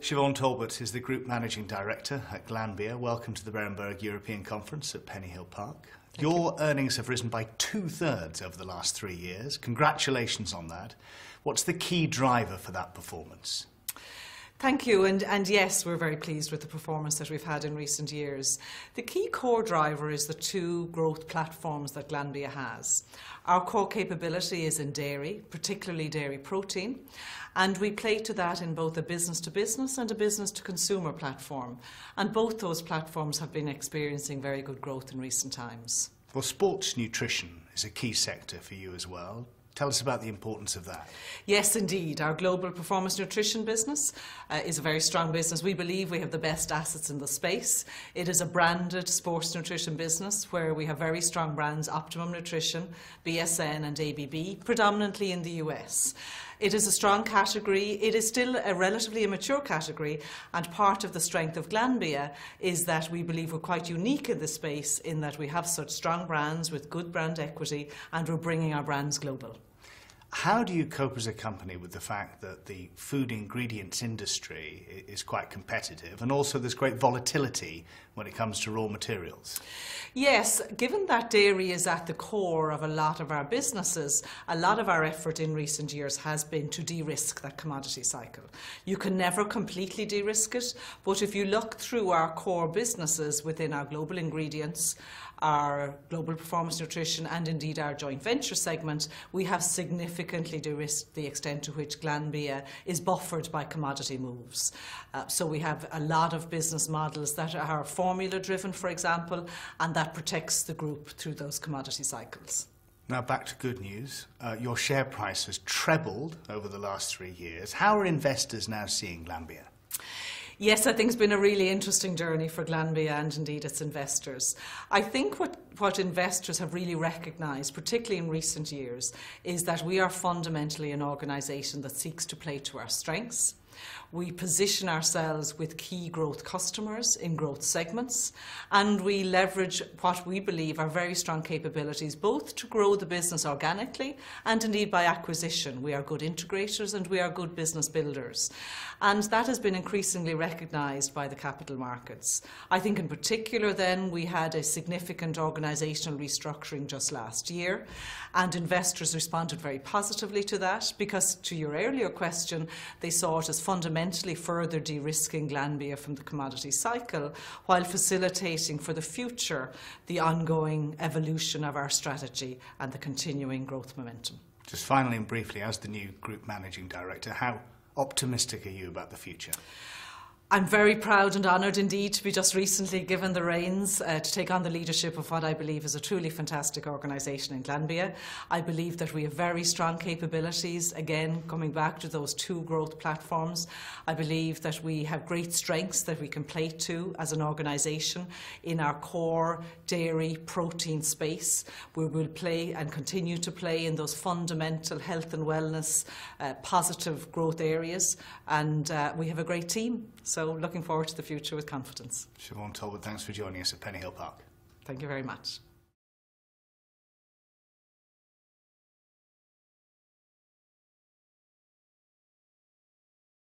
Siobhan Talbot is the Group Managing Director at Glanbia. Welcome to the Berenberg European Conference at Pennyhill Park. Your earnings have risen by 2/3 over the last 3 years. Congratulations on that. What's the key driver for that performance? Thank you, and yes, we're very pleased with the performance that we've had in recent years. The key core driver is the two growth platforms that Glanbia has. Our core capability is in dairy, particularly dairy protein, and we play to that in both a business-to-business and a business-to-consumer platform. And both those platforms have been experiencing very good growth in recent times. Well, sports nutrition is a key sector for you as well. Tell us about the importance of that. Yes, indeed. Our global performance nutrition business is a very strong business. We believe we have the best assets in the space. It is a branded sports nutrition business where we have very strong brands, Optimum Nutrition, BSN and ABB, predominantly in the US. It is a strong category. It is still a relatively immature category, and part of the strength of Glanbia is that we believe we're quite unique in this space in that we have such strong brands with good brand equity, and we're bringing our brands global. How do you cope as a company with the fact that the food ingredients industry is quite competitive and also there's great volatility when it comes to raw materials? Yes, given that dairy is at the core of a lot of our businesses, a lot of our effort in recent years has been to de-risk that commodity cycle. You can never completely de-risk it, but if you look through our core businesses within our global ingredients, our global performance nutrition and indeed our joint venture segment, we have significantly de-risked the extent to which Glanbia is buffered by commodity moves. So we have a lot of business models that are formula driven, for example, and that protects the group through those commodity cycles. Now back to good news. Your share price has trebled over the last 3 years. How are investors now seeing Glanbia? Yes, I think it's been a really interesting journey for Glanbia and indeed its investors. I think what investors have really recognised, particularly in recent years, is that we are fundamentally an organisation that seeks to play to our strengths. We position ourselves with key growth customers in growth segments, and we leverage what we believe are very strong capabilities both to grow the business organically and indeed by acquisition. We are good integrators and we are good business builders, and that has been increasingly recognised by the capital markets. I think in particular then we had a significant organisational restructuring just last year, and investors responded very positively to that because, to your earlier question, they saw it as fundamentally further de-risking Glanbia from the commodity cycle while facilitating for the future the ongoing evolution of our strategy and the continuing growth momentum. Just finally and briefly, as the new Group Managing Director, how optimistic are you about the future? I'm very proud and honoured indeed to be just recently given the reins to take on the leadership of what I believe is a truly fantastic organisation in Glanbia. I believe that we have very strong capabilities, again coming back to those two growth platforms. I believe that we have great strengths that we can play to as an organisation in our core dairy protein space. We will play and continue to play in those fundamental health and wellness positive growth areas, and we have a great team. So looking forward to the future with confidence. Siobhan Talbot, thanks for joining us at Pennyhill Park. Thank you very much.